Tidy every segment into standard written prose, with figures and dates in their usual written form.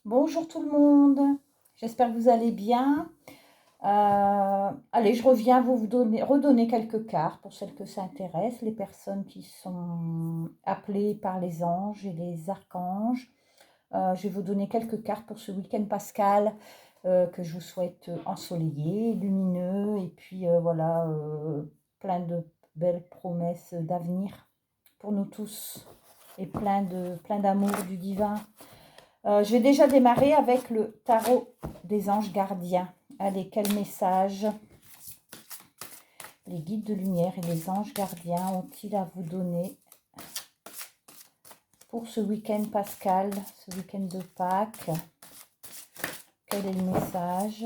Bonjour tout le monde, j'espère que vous allez bien. Allez, je reviens redonner quelques cartes pour celles que ça intéresse, les personnes qui sont appelées par les anges et les archanges. Je vais vous donner quelques cartes pour ce week-end pascal que je vous souhaite ensoleillé, lumineux et puis voilà, plein de belles promesses d'avenir pour nous tous et plein d'amour du divin. Je vais déjà démarrer avec le tarot des anges gardiens. Allez, quel message les guides de lumière et les anges gardiens ont-ils à vous donner pour ce week-end pascal, ce week-end de Pâques? Quel est le message?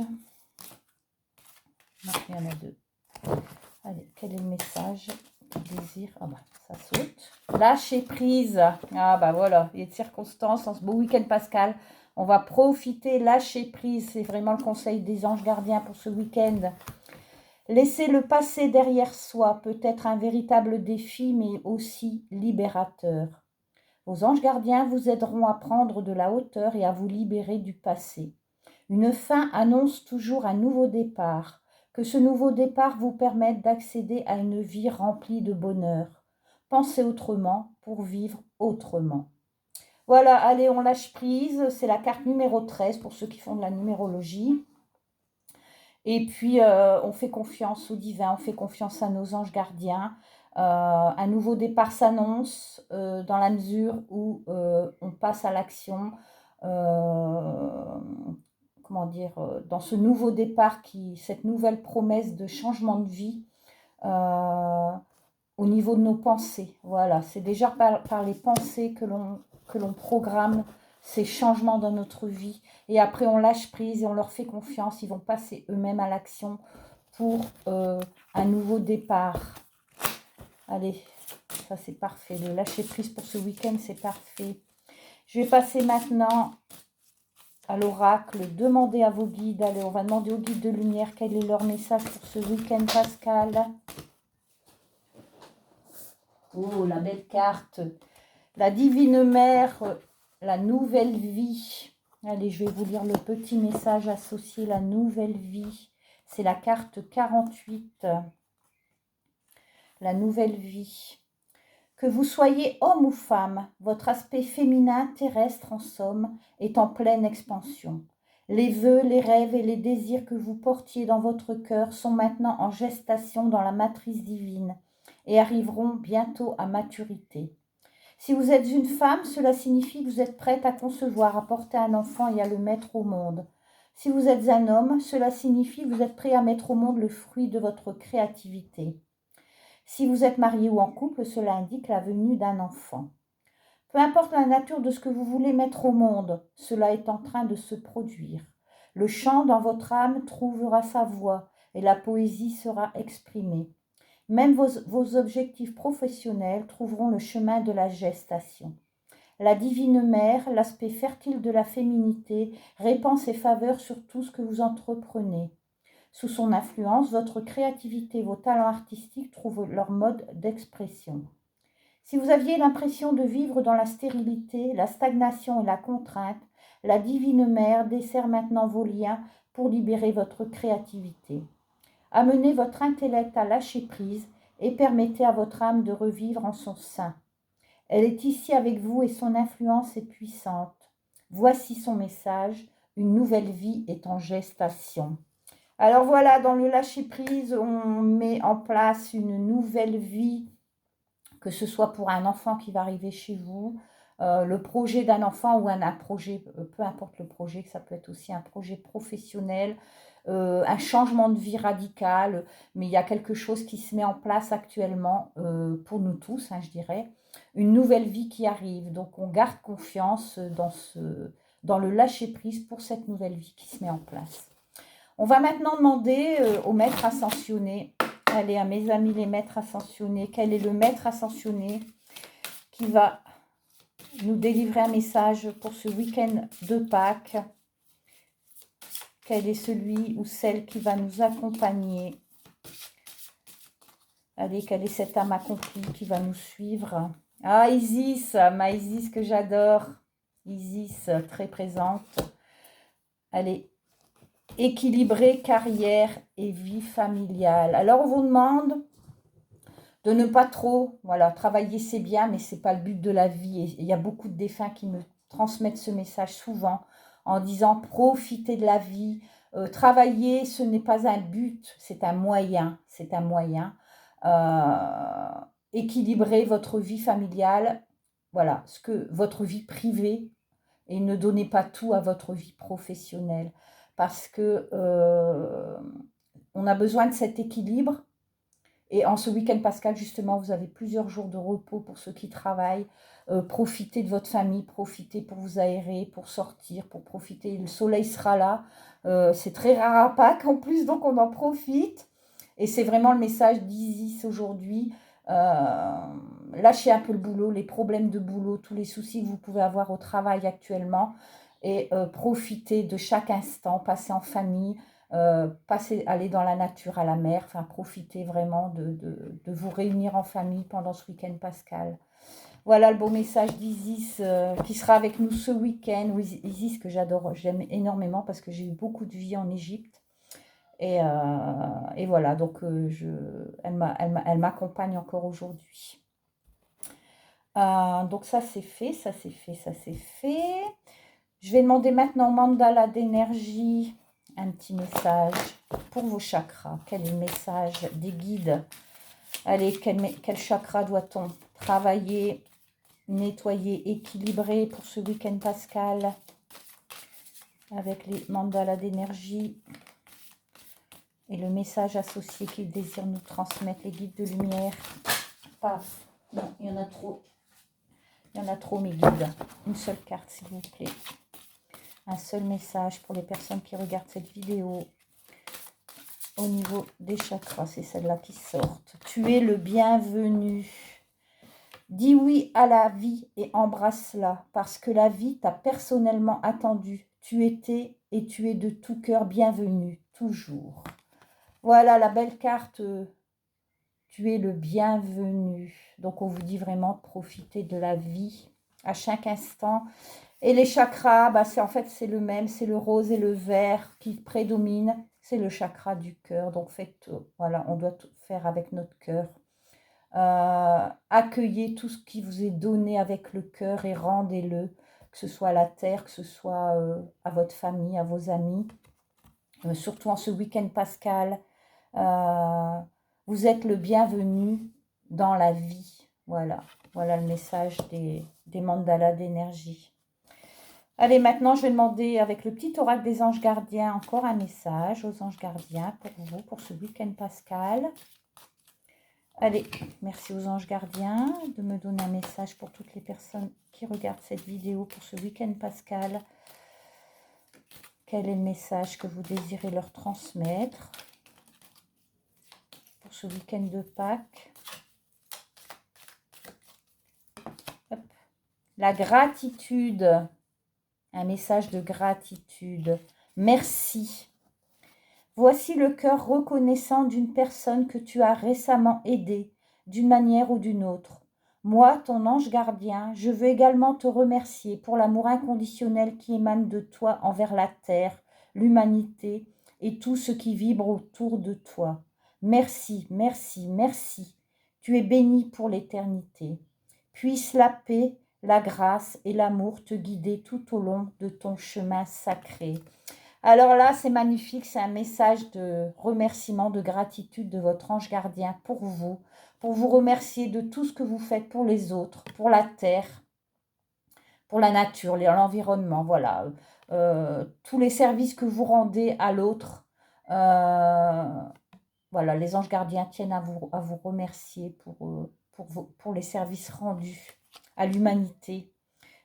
Non, il y en a deux. Allez, quel est le message du désir? Ah bah, ça saute. Lâcher prise. Ah bah voilà, il y a de circonstances en ce beau week-end pascal. On va profiter, lâcher prise. C'est vraiment le conseil des anges gardiens pour ce week-end. Laisser le passé derrière soi peut être un véritable défi, mais aussi libérateur. Vos anges gardiens vous aideront à prendre de la hauteur et à vous libérer du passé. Une fin annonce toujours un nouveau départ. Que ce nouveau départ vous permette d'accéder à une vie remplie de bonheur. Pensez autrement pour vivre autrement. Voilà, allez, on lâche prise. C'est la carte numéro 13 pour ceux qui font de la numérologie. Et puis, on fait confiance au divin, on fait confiance à nos anges gardiens. Un nouveau départ s'annonce dans la mesure où on passe à l'action. Comment dire, dans ce nouveau départ, cette nouvelle promesse de changement de vie au niveau de nos pensées. Voilà, c'est déjà par les pensées que l'on programme ces changements dans notre vie. Et après, on lâche prise et on leur fait confiance. Ils vont passer eux-mêmes à l'action pour un nouveau départ. Allez, ça c'est parfait. Le lâcher prise pour ce week-end, c'est parfait. Je vais passer maintenant à l'oracle. Demandez à vos guides. Allez, on va demander aux guides de lumière quel est leur message pour ce week-end pascal. Oh, la belle carte. La divine mère, la nouvelle vie. Allez, je vais vous lire le petit message associé, la nouvelle vie. C'est la carte 48. La nouvelle vie. Que vous soyez homme ou femme, votre aspect féminin terrestre en somme est en pleine expansion. Les vœux, les rêves et les désirs que vous portiez dans votre cœur sont maintenant en gestation dans la matrice divine et arriveront bientôt à maturité. Si vous êtes une femme, cela signifie que vous êtes prête à concevoir, à porter un enfant et à le mettre au monde. Si vous êtes un homme, cela signifie que vous êtes prêt à mettre au monde le fruit de votre créativité. Si vous êtes marié ou en couple, cela indique la venue d'un enfant. Peu importe la nature de ce que vous voulez mettre au monde, cela est en train de se produire. Le chant dans votre âme trouvera sa voix et la poésie sera exprimée. Même vos objectifs professionnels trouveront le chemin de la gestation. La divine mère, l'aspect fertile de la féminité, répand ses faveurs sur tout ce que vous entreprenez. Sous son influence, votre créativité, vos talents artistiques trouvent leur mode d'expression. Si vous aviez l'impression de vivre dans la stérilité, la stagnation et la contrainte, la divine mère dessert maintenant vos liens pour libérer votre créativité. Amenez votre intellect à lâcher prise et permettez à votre âme de revivre en son sein. Elle est ici avec vous et son influence est puissante. Voici son message, une nouvelle vie est en gestation. Alors voilà, dans le lâcher-prise, on met en place une nouvelle vie, que ce soit pour un enfant qui va arriver chez vous, le projet d'un enfant ou un projet, peu importe le projet, ça peut être aussi un projet professionnel, un changement de vie radical, mais il y a quelque chose qui se met en place actuellement pour nous tous, hein, je dirais, une nouvelle vie qui arrive. Donc on garde confiance dans le lâcher-prise pour cette nouvelle vie qui se met en place. On va maintenant demander au maître ascensionné, allez à mes amis les maîtres ascensionnés, quel est le maître ascensionné qui va nous délivrer un message pour ce week-end de Pâques. Quel est celui ou celle qui va nous accompagner? Allez, quelle est cette âme accomplie qui va nous suivre? Ah, Isis, ma Isis que j'adore. Isis, très présente. Allez, équilibrer carrière et vie familiale. Alors, on vous demande de ne pas trop, voilà, travailler c'est bien, mais c'est pas le but de la vie. Et il y a beaucoup de défunts qui me transmettent ce message souvent en disant profitez de la vie. Travailler, ce n'est pas un but, c'est un moyen. C'est un moyen. Équilibrer votre vie familiale, voilà, votre vie privée, et ne donnez pas tout à votre vie professionnelle parce que on a besoin de cet équilibre. Et en ce week-end pascal, justement, vous avez plusieurs jours de repos pour ceux qui travaillent. Profitez de votre famille, profitez pour vous aérer, pour sortir, pour profiter. Le soleil sera là. C'est très rare à Pâques en plus, donc on en profite. Et c'est vraiment le message d'Isis aujourd'hui. Lâchez un peu le boulot, les problèmes de boulot, tous les soucis que vous pouvez avoir au travail actuellement. Et profitez de chaque instant, passez en famille. Aller dans la nature, à la mer, enfin profitez vraiment de vous réunir en famille pendant ce week-end pascal. Voilà le beau message d'Isis qui sera avec nous ce week-end. Oui, Isis que j'aime énormément parce que j'ai eu beaucoup de vie en Égypte. Et voilà, donc elle m'accompagne encore aujourd'hui. Donc ça c'est fait, ça c'est fait, ça c'est fait. Je vais demander maintenant au mandala d'énergie un petit message pour vos chakras. Quel est le message des guides? Allez, quel chakra doit-on travailler, nettoyer, équilibrer pour ce week-end pascal avec les mandalas d'énergie et le message associé qu'ils désirent nous transmettre, les guides de lumière. Paf, non, il y en a trop. Il y en a trop, mes guides. Une seule carte, s'il vous plaît. Un seul message pour les personnes qui regardent cette vidéo. Au niveau des chakras, c'est celle-là qui sortent. Tu es le bienvenu. Dis oui à la vie et embrasse-la, parce que la vie t'a personnellement attendu. Tu étais et tu es de tout cœur bienvenu, toujours. Voilà la belle carte. Tu es le bienvenu. Donc on vous dit vraiment de profiter de la vie à chaque instant. Et les chakras, en fait c'est le même, c'est le rose et le vert qui prédominent. C'est le chakra du cœur. Donc voilà, on doit tout faire avec notre cœur. Accueillez tout ce qui vous est donné avec le cœur et rendez-le, que ce soit à la terre, que ce soit à votre famille, à vos amis. Surtout en ce week-end pascal, vous êtes le bienvenu dans la vie. Voilà le message des mandalas d'énergie. Allez, maintenant, je vais demander avec le petit oracle des anges gardiens encore un message aux anges gardiens pour vous, pour ce week-end pascal. Allez, merci aux anges gardiens de me donner un message pour toutes les personnes qui regardent cette vidéo pour ce week-end pascal. Quel est le message que vous désirez leur transmettre pour ce week-end de Pâques? Hop. La gratitude. Un message de gratitude. Merci. Voici le cœur reconnaissant d'une personne que tu as récemment aidée, d'une manière ou d'une autre. Moi, ton ange gardien, je veux également te remercier pour l'amour inconditionnel qui émane de toi envers la terre, l'humanité et tout ce qui vibre autour de toi. Merci, merci, merci. Tu es béni pour l'éternité. Puisse la paix, la grâce et l'amour te guider tout au long de ton chemin sacré. Alors là, c'est magnifique, c'est un message de remerciement, de gratitude de votre ange gardien pour vous remercier de tout ce que vous faites pour les autres, pour la terre, pour la nature, l'environnement, voilà. Tous les services que vous rendez à l'autre, voilà, les anges gardiens tiennent à vous remercier pour les services rendus à l'humanité,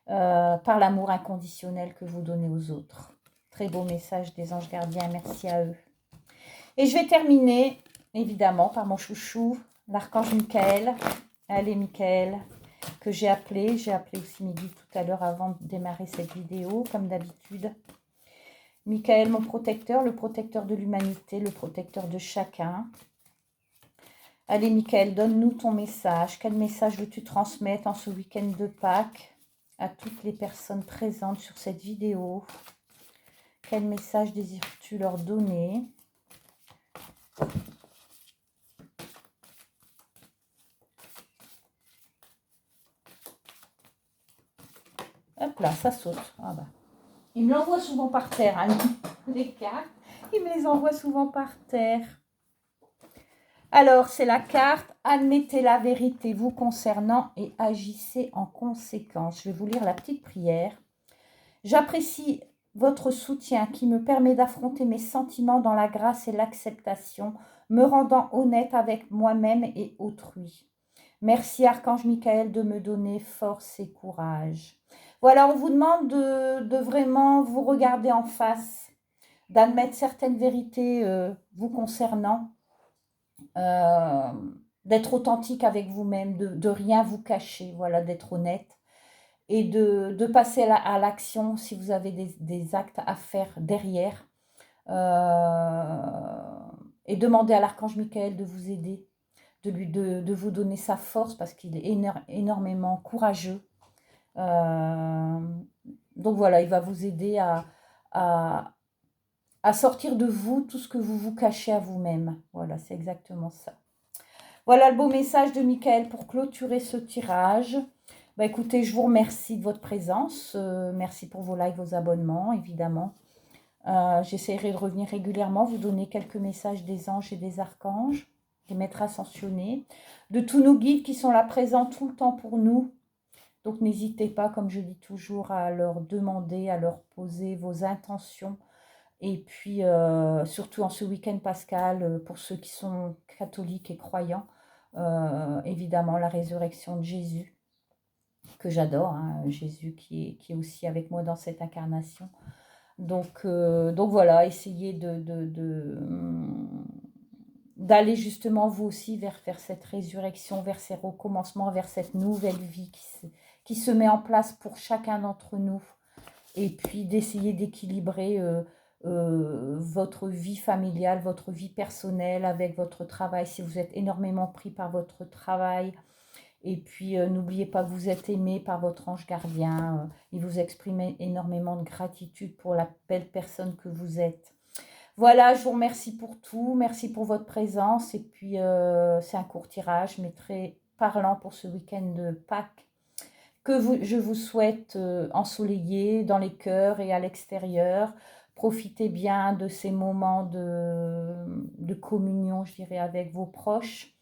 par l'amour inconditionnel que vous donnez aux autres. Très beau message des anges gardiens, merci à eux. Et je vais terminer, évidemment, par mon chouchou, l'archange Michael. Allez, Michael, que j'ai appelé aussi mes guides tout à l'heure avant de démarrer cette vidéo, comme d'habitude. Michael, mon protecteur, le protecteur de l'humanité, le protecteur de chacun. Allez, Michael, donne-nous ton message. Quel message veux-tu transmettre en ce week-end de Pâques à toutes les personnes présentes sur cette vidéo. Quel message désires-tu leur donner? Hop là, ça saute. Ah bah. Il me l'envoie souvent par terre, hein, les cartes. Il me les envoie souvent par terre. Alors, c'est la carte « Admettez la vérité vous concernant et agissez en conséquence ». Je vais vous lire la petite prière. « J'apprécie votre soutien qui me permet d'affronter mes sentiments dans la grâce et l'acceptation, me rendant honnête avec moi-même et autrui. Merci Archange Michael de me donner force et courage. » Voilà, on vous demande de vraiment vous regarder en face, d'admettre certaines vérités vous concernant, d'être authentique avec vous-même, de rien vous cacher, voilà, d'être honnête et de passer à l'action si vous avez des actes à faire derrière et demander à l'Archange Michael de vous aider, de vous donner sa force parce qu'il est énormément courageux. Donc voilà, il va vous aider à sortir de vous tout ce que vous vous cachez à vous-même. Voilà, c'est exactement ça. Voilà le beau message de Michael pour clôturer ce tirage. Bah, écoutez, je vous remercie de votre présence. Merci pour vos likes, vos abonnements, évidemment. J'essaierai de revenir régulièrement, vous donner quelques messages des anges et des archanges, des maîtres ascensionnés, de tous nos guides qui sont là présents tout le temps pour nous. Donc n'hésitez pas, comme je dis toujours, à leur demander, à leur poser vos intentions. Et puis, surtout en ce week-end pascal, pour ceux qui sont catholiques et croyants, évidemment, la résurrection de Jésus, que j'adore, hein, Jésus qui est aussi avec moi dans cette incarnation. Donc voilà, essayez d'aller justement vous aussi vers cette résurrection, vers ces recommencements, vers cette nouvelle vie qui se met en place pour chacun d'entre nous. Et puis d'essayer d'équilibrer votre vie familiale, votre vie personnelle avec votre travail, si vous êtes énormément pris par votre travail. Et puis n'oubliez pas que vous êtes aimé par votre ange gardien. Il vous exprime énormément de gratitude pour la belle personne que vous êtes. Voilà, je vous remercie pour tout. Merci pour votre présence. Et puis c'est un court tirage, mais très parlant pour ce week-end de Pâques. Je vous souhaite ensoleillé dans les cœurs et à l'extérieur. Profitez bien de ces moments de communion, je dirais, avec vos proches.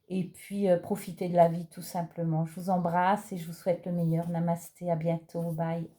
Et puis, profitez de la vie tout simplement. Je vous embrasse et je vous souhaite le meilleur. Namasté, à bientôt, bye.